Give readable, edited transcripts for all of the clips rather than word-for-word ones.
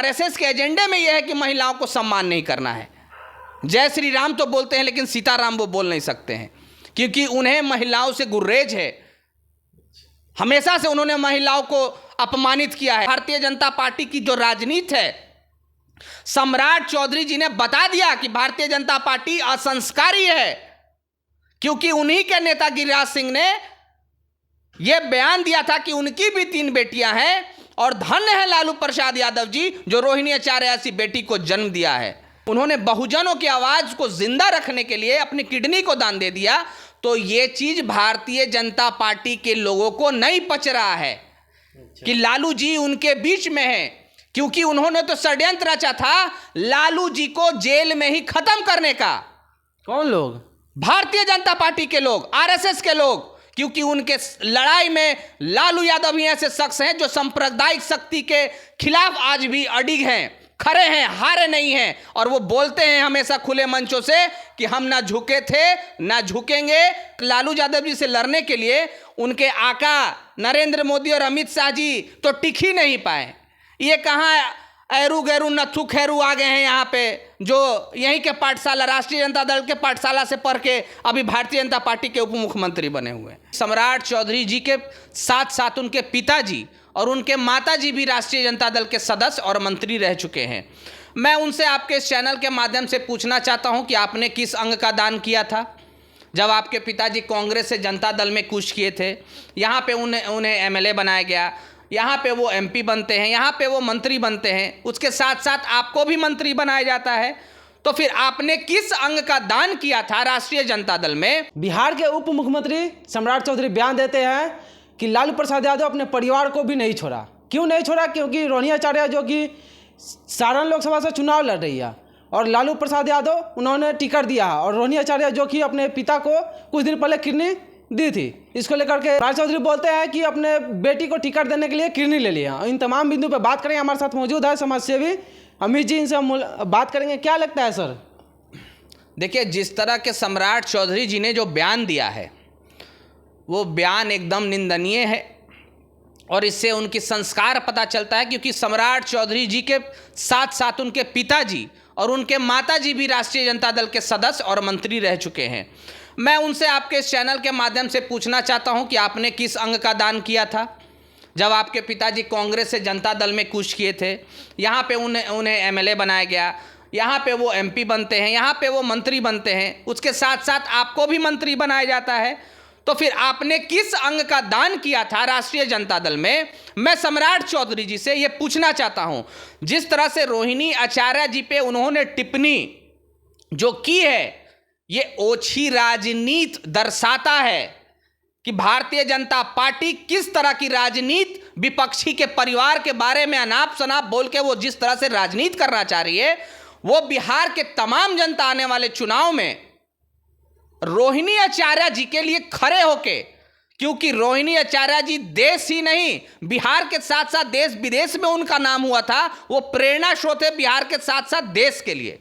RSS के एजेंडे में यह है कि महिलाओं को सम्मान नहीं करना है। जय श्री राम तो बोलते हैं लेकिन सीताराम वो बोल नहीं सकते हैं, क्योंकि उन्हें महिलाओं से गुर्रेज है। हमेशा से उन्होंने महिलाओं को अपमानित किया है। भारतीय जनता पार्टी की जो राजनीति है, सम्राट चौधरी जी ने बता दिया कि भारतीय जनता पार्टी असंस्कारी है, क्योंकि उन्हीं के नेता गिरिराज सिंह ने यह बयान दिया था कि उनकी भी 3 बेटियां हैं और धन्य है लालू प्रसाद यादव जी जो रोहिणी आचार्य ऐसी बेटी को जन्म दिया है। उन्होंने बहुजनों की आवाज को जिंदा रखने के लिए अपनी किडनी को दान दे दिया। तो ये चीज भारतीय जनता पार्टी के लोगों को नहीं पच रहा है कि लालू जी उनके बीच में है, क्योंकि उन्होंने तो षड्यंत्र रचा था लालू जी को जेल में ही खत्म करने का। कौन लोग? भारतीय जनता पार्टी के लोग, आरएसएस के लोग, क्योंकि उनके लड़ाई में लालू यादव ही ऐसे शख्स हैं जो सांप्रदायिक शक्ति के खिलाफ आज भी अडिग हैं, खड़े हैं, हारे नहीं हैं। और वो बोलते हैं हमेशा खुले मंचों से कि हम ना झुके थे ना झुकेंगे। लालू यादव जी से लड़ने के लिए उनके आका नरेंद्र मोदी और अमित शाह जी तो टिक ही नहीं पाए। ये कहाँ ऐरू गैरू नथु खैरू आ गए हैं यहाँ पे, जो यहीं के पाठशाला, राष्ट्रीय जनता दल के पाठशाला से पढ़ के अभी भारतीय जनता पार्टी के उप मुख्यमंत्री बने हुए हैं। सम्राट चौधरी जी के साथ साथ उनके पिताजी और उनके माताजी भी राष्ट्रीय जनता दल के सदस्य और मंत्री रह चुके हैं। मैं उनसे आपके इस चैनल के माध्यम से पूछना चाहता हूं कि आपने किस अंग का दान किया था जब आपके पिताजी कांग्रेस से जनता दल में कूच किए थे? यहाँ पे उन्हें एमएलए बनाया गया, यहाँ पे वो एमपी बनते हैं, यहाँ पे वो मंत्री बनते हैं, उसके साथ साथ आपको भी मंत्री बनाया जाता है। तो फिर आपने किस अंग का दान किया था राष्ट्रीय जनता दल में? बिहार के उप मुख्यमंत्री सम्राट चौधरी बयान देते हैं कि लालू प्रसाद यादव अपने परिवार को भी नहीं छोड़ा। क्यों नहीं छोड़ा? क्योंकि रोहिणी आचार्य जो कि सारण लोकसभा से चुनाव लड़ रही है और लालू प्रसाद यादव उन्होंने टिकट दिया है, और रोहिणी आचार्य जो कि अपने पिता को कुछ दिन पहले किडनी दी थी। इसको लेकर के राज चौधरी बोलते हैं कि अपने बेटी को टिकट देने के लिए किडनी ले लिया। इन तमाम बिंदु पर बात करेंगे। हमारे साथ मौजूद है समाजसेवी अमित जी, इनसे बात करेंगे। क्या लगता है सर? देखिए, जिस तरह के सम्राट चौधरी जी ने जो बयान दिया है वो बयान एकदम निंदनीय है और इससे उनकी संस्कार पता चलता है, क्योंकि सम्राट चौधरी जी के साथ साथ उनके पिताजी और उनके माताजी भी राष्ट्रीय जनता दल के सदस्य और मंत्री रह चुके हैं। मैं उनसे आपके इस चैनल के माध्यम से पूछना चाहता हूं कि आपने किस अंग का दान किया था जब आपके पिताजी कांग्रेस से जनता दल में कूच किए थे? यहाँ पे उन्हें एमएलए बनाया गया, यहाँ पे वो एमपी बनते हैं, यहाँ पे वो मंत्री बनते हैं, उसके साथ साथ आपको भी मंत्री बनाया जाता है। तो फिर आपने किस अंग का दान किया था राष्ट्रीय जनता दल में? मैं सम्राट चौधरी जी से ये पूछना चाहता हूं, जिस तरह से रोहिणी आचार्य जी पे उन्होंने टिप्पणी जो की है, ये ओछी राजनीति दर्शाता है कि भारतीय जनता पार्टी किस तरह की राजनीति, विपक्षी के परिवार के बारे में अनाप शनाप बोल के वो जिस तरह से राजनीति करना चाह रही है, वो बिहार के तमाम जनता आने वाले चुनाव में रोहिणी आचार्य जी के लिए खड़े होके, क्योंकि रोहिणी आचार्य जी देश ही नहीं बिहार के साथ साथ देश विदेश में उनका नाम हुआ था, वो प्रेरणा स्रोत है बिहार के साथ साथ देश के लिए।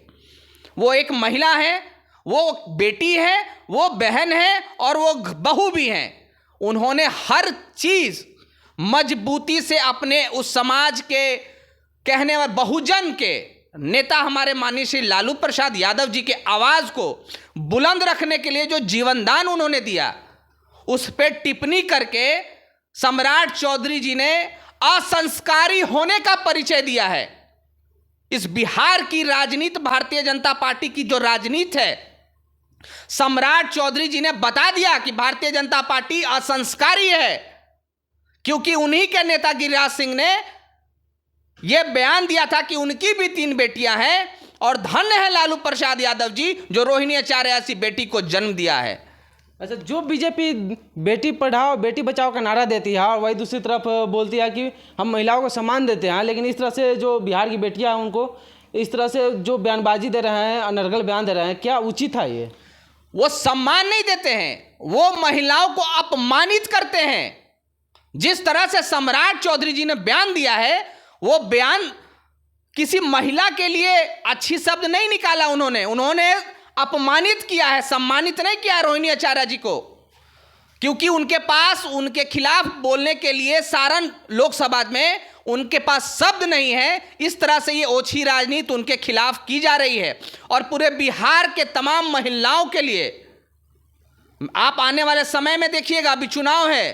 वो एक महिला है, वो बेटी है, वो बहन है और वो बहू भी हैं। उन्होंने हर चीज मजबूती से अपने उस समाज के कहने वाले बहुजन के नेता हमारे माननीय श्री लालू प्रसाद यादव जी के आवाज को बुलंद रखने के लिए जो जीवनदान उन्होंने दिया, उस पर टिप्पणी करके सम्राट चौधरी जी ने असंस्कारी होने का परिचय दिया है। इस बिहार की राजनीति, भारतीय जनता पार्टी की जो राजनीति है, सम्राट चौधरी जी ने बता दिया कि भारतीय जनता पार्टी असंस्कारी है, क्योंकि उन्हीं के नेता गिरिराज सिंह ने यह बयान दिया था कि उनकी भी 3 बेटियां हैं और धन्य है लालू प्रसाद यादव जी जो रोहिणी आचार्य ऐसी बेटी को जन्म दिया है। अच्छा, जो बीजेपी बेटी पढ़ाओ बेटी बचाओ का नारा देती है और वही दूसरी तरफ बोलती है कि हम महिलाओं को सम्मान देते हैं, लेकिन इस तरह से जो बिहार की बेटियां हैं उनको इस तरह से जो बयानबाजी दे रहे हैं, अनर्गल बयान दे रहे हैं, क्या उचित है ये? वो सम्मान नहीं देते हैं, वो महिलाओं को अपमानित करते हैं। जिस तरह से सम्राट चौधरी जी ने बयान दिया है, वो बयान किसी महिला के लिए अच्छी शब्द नहीं निकाला। उन्होंने अपमानित किया है, सम्मानित नहीं किया रोहिणी आचार्य जी को, क्योंकि उनके पास उनके खिलाफ बोलने के लिए सारण लोकसभा में उनके पास शब्द नहीं है। इस तरह से ये ओछी राजनीति उनके खिलाफ की जा रही है। और पूरे बिहार के तमाम महिलाओं के लिए आप आने वाले समय में देखिएगा, अभी चुनाव है,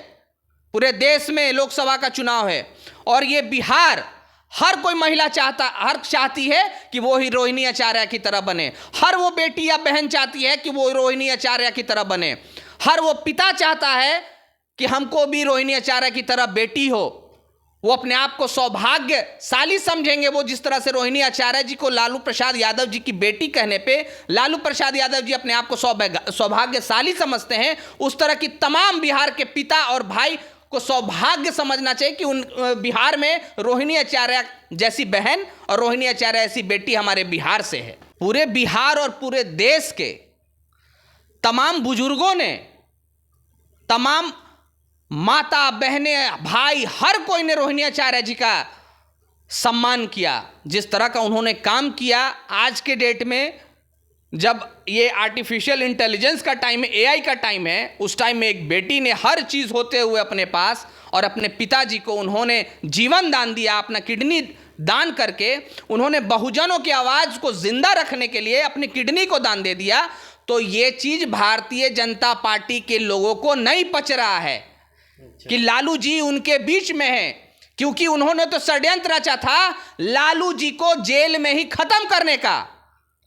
पूरे देश में लोकसभा का चुनाव है, और ये बिहार हर कोई महिला चाहती है कि वो ही रोहिणी आचार्य की तरह बने। हर वो बेटी या बहन चाहती है कि वो रोहिणी आचार्य की तरह बने। हर वो पिता चाहता है कि हमको भी रोहिणी आचार्य की तरह बेटी हो। वो अपने आप को सौभाग्यशाली समझेंगे। वो जिस तरह से रोहिणी आचार्य जी को लालू प्रसाद यादव जी की बेटी कहने पे लालू प्रसाद यादव जी अपने आप को सौभाग्यशाली समझते हैं, उस तरह की तमाम बिहार के पिता और भाई को सौभाग्य समझना चाहिए कि उन बिहार में रोहिणी आचार्य जैसी बहन और रोहिणी आचार्य ऐसी बेटी हमारे बिहार से है। पूरे बिहार और पूरे देश के तमाम बुजुर्गों ने, तमाम माता बहनें भाई, हर कोई ने रोहिणी आचार्य जी का सम्मान किया। जिस तरह का उन्होंने काम किया आज के डेट में, जब ये आर्टिफिशियल इंटेलिजेंस का टाइम है, एआई का टाइम है, उस टाइम में एक बेटी ने हर चीज़ होते हुए अपने पास और अपने पिताजी को उन्होंने जीवन दान दिया। अपना किडनी दान करके उन्होंने बहुजनों की आवाज़ को जिंदा रखने के लिए अपनी किडनी को दान दे दिया। तो ये चीज़ भारतीय जनता पार्टी के लोगों को नहीं पच रहा है कि लालू जी उनके बीच में हैं, क्योंकि उन्होंने तो षड्यंत्र रचा था लालू जी को जेल में ही खत्म करने का।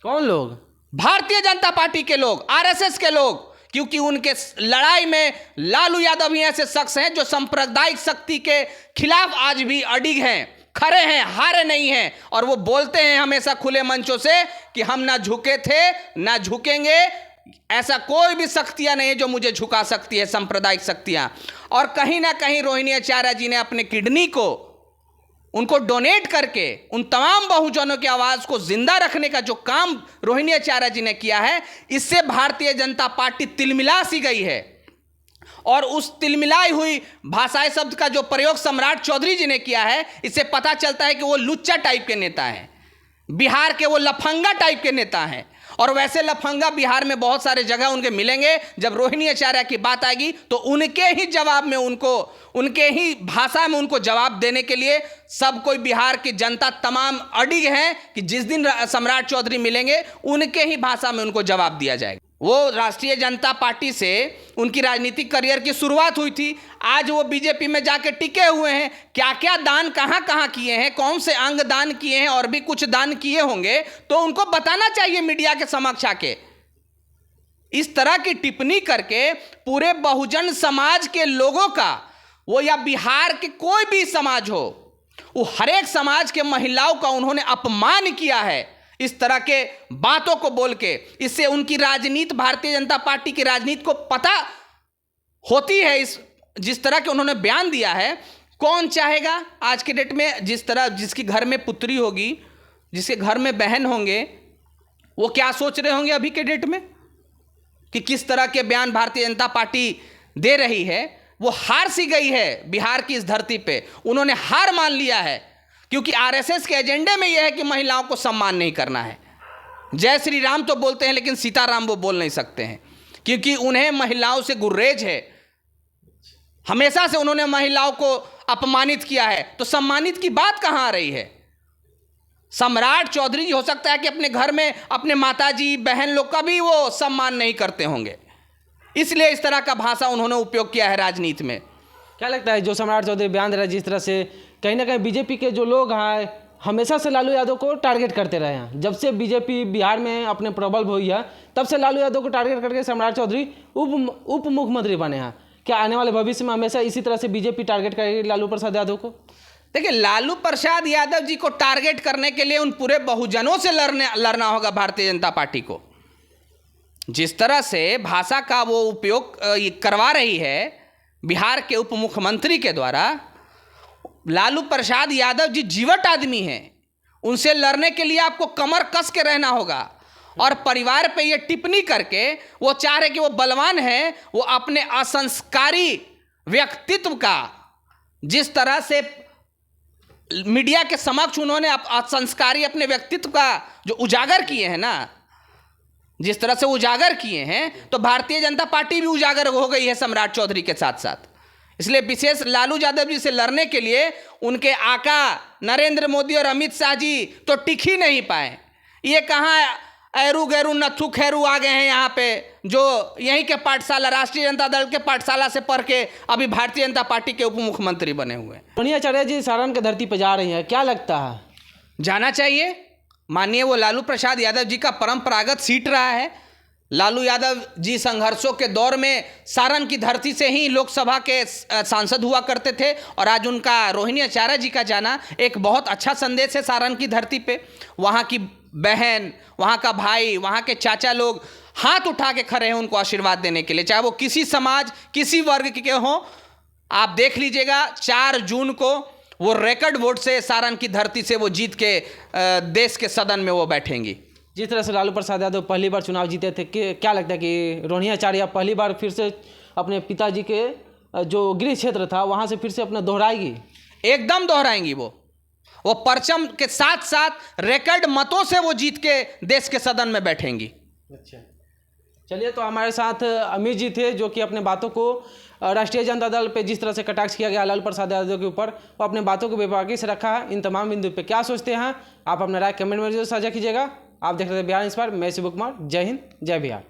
कौन लोग? भारतीय जनता पार्टी के लोग, आरएसएस के लोग, क्योंकि उनके लड़ाई में लालू यादव ही ऐसे शख्स हैं जो सांप्रदायिक शक्ति के खिलाफ आज भी अडिग हैं, खड़े हैं, हारे नहीं हैं। और वो बोलते हैं हमेशा खुले मंचों से कि हम ना झुके थे ना झुकेंगे, ऐसा कोई भी शक्तियां नहीं है जो मुझे झुका सकती है, सांप्रदायिक शक्तियां। और कहीं ना कहीं रोहिणी आचार्य जी ने अपने किडनी को उनको डोनेट करके उन तमाम बहुजनों की आवाज़ को जिंदा रखने का जो काम रोहिणी आचार्य जी ने किया है, इससे भारतीय जनता पार्टी तिलमिला सी गई है। और उस तिलमिलाई हुई भाषाई शब्द का जो प्रयोग सम्राट चौधरी जी ने किया है, इससे पता चलता है कि वो लुच्चा टाइप के नेता हैं, बिहार के वो लफंगा टाइप के नेता हैं। और वैसे लफंगा बिहार में बहुत सारे जगह उनके मिलेंगे। जब रोहिणी आचार्य की बात आएगी तो उनके ही जवाब में उनको, उनके ही भाषा में उनको जवाब देने के लिए सब कोई बिहार की जनता तमाम अडिग हैं कि जिस दिन सम्राट चौधरी मिलेंगे उनके ही भाषा में उनको जवाब दिया जाएगा। वो राष्ट्रीय जनता पार्टी से उनकी राजनीतिक करियर की शुरुआत हुई थी, आज वो बीजेपी में जाके टिके हुए हैं। क्या क्या दान कहाँ कहाँ किए हैं, कौन से अंग दान किए हैं, और भी कुछ दान किए होंगे, तो उनको बताना चाहिए मीडिया के समक्ष आके। इस तरह की टिप्पणी करके पूरे बहुजन समाज के लोगों का, वो या बिहार के कोई भी समाज हो, वो हर एक समाज के महिलाओं का उन्होंने अपमान किया है इस तरह के बातों को बोल के। इससे उनकी राजनीति, भारतीय जनता पार्टी की राजनीति को पता होती है। इस जिस तरह के उन्होंने बयान दिया है, कौन चाहेगा आज के डेट में, जिस तरह जिसकी घर में पुत्री होगी, जिसके घर में बहन होंगे, वो क्या सोच रहे होंगे अभी के डेट में कि किस तरह के बयान भारतीय जनता पार्टी दे रही है। वो हार सी गई है बिहार की इस धरती पे, उन्होंने हार मान लिया है, क्योंकि आरएसएस के एजेंडे में यह है कि महिलाओं को सम्मान नहीं करना है। जय श्री राम तो बोलते हैं लेकिन सीताराम वो बोल नहीं सकते हैं, क्योंकि उन्हें महिलाओं से गुर्रेज है। हमेशा से उन्होंने महिलाओं को अपमानित किया है, तो सम्मानित की बात कहाँ आ रही है। सम्राट चौधरी जी हो सकता है कि अपने घर में अपने माताजी बहन लोग का भी वो सम्मान नहीं करते होंगे, इसलिए इस तरह का भाषा उन्होंने उपयोग किया है राजनीति में। क्या लगता है जो सम्राट चौधरी बयान दे रहा है, जिस तरह से कहीं ना कहीं बीजेपी के जो लोग हैं हमेशा से लालू यादव को टारगेट करते रहे हैं, जब से बीजेपी बिहार में अपने प्रबल हुई है तब से लालू यादव को टारगेट करके सम्राट चौधरी उप मुख्यमंत्री बने हैं। क्या आने वाले भविष्य में हमेशा इसी तरह से बीजेपी टारगेट करेगी लालू प्रसाद यादव को? देखिए, लालू प्रसाद यादव जी को टारगेट करने के लिए उन पूरे बहुजनों से लड़ना होगा भारतीय जनता पार्टी को। जिस तरह से भाषा का वो उपयोग करवा रही है बिहार के उप मुख्यमंत्री के द्वारा, लालू प्रसाद यादव जी जीवट आदमी हैं, उनसे लड़ने के लिए आपको कमर कस के रहना होगा। और परिवार पे ये टिप्पणी करके वो चाह रहे कि वो बलवान है, वो अपने असंस्कारी व्यक्तित्व का, जिस तरह से मीडिया के समक्ष उन्होंने असंस्कारी अपने व्यक्तित्व का जो उजागर किए हैं ना, जिस तरह से उजागर किए हैं, तो भारतीय जनता पार्टी भी उजागर हो गई है सम्राट चौधरी के साथ साथ। इसलिए विशेष लालू यादव जी से लड़ने के लिए उनके आका नरेंद्र मोदी और अमित शाह जी तो टिक ही नहीं पाए। ये कहाँ ऐरू गैरू नथु खैरू आ गए हैं यहाँ पे, जो यहीं के पाठशाला, राष्ट्रीय जनता दल के पाठशाला से पढ़ के अभी भारतीय जनता पार्टी के उप मुख्यमंत्री बने हुए हैं। रोहिणी आचार्य जी सारण की धरती पर जा रही हैं, क्या लगता है? जाना चाहिए। मानिए वो लालू प्रसाद यादव जी का परंपरागत सीट रहा है। लालू यादव जी संघर्षों के दौर में सारण की धरती से ही लोकसभा के सांसद हुआ करते थे, और आज उनका रोहिणी आचार्य जी का जाना एक बहुत अच्छा संदेश है सारण की धरती पे। वहाँ की बहन, वहाँ का भाई, वहाँ के चाचा लोग हाथ उठा के खड़े हैं उनको आशीर्वाद देने के लिए, चाहे वो किसी समाज, किसी वर्ग के हों। आप देख लीजिएगा 4 जून को वो रिकॉर्ड वोट से सारण की धरती से वो जीत के देश के सदन में वो बैठेंगी। जिस तरह से लालू प्रसाद यादव पहली बार चुनाव जीते थे, क्या लगता है कि रोहिणी आचार्य पहली बार फिर से अपने पिताजी के जो गृह क्षेत्र था वहाँ से फिर से अपना दोहराएगी? एकदम दोहराएंगी। वो परचम के साथ साथ रिकॉर्ड मतों से वो जीत के देश के सदन में बैठेंगी। अच्छा, चलिए, तो हमारे साथ अमित जी थे जो कि अपने बातों को राष्ट्रीय जनता दल पे जिस तरह से कटाक्ष किया गया लालू प्रसाद यादव के ऊपर, वो अपने बातों को बेबाकी से रखा है। इन तमाम बिंदु पे क्या सोचते हैं आप अपना राय कमेंट में जरूर साझा कीजिएगा। आप देख रहे थे बिहार इंस्पायर, मैं शिव कुमार। जय हिंद, जय बिहार।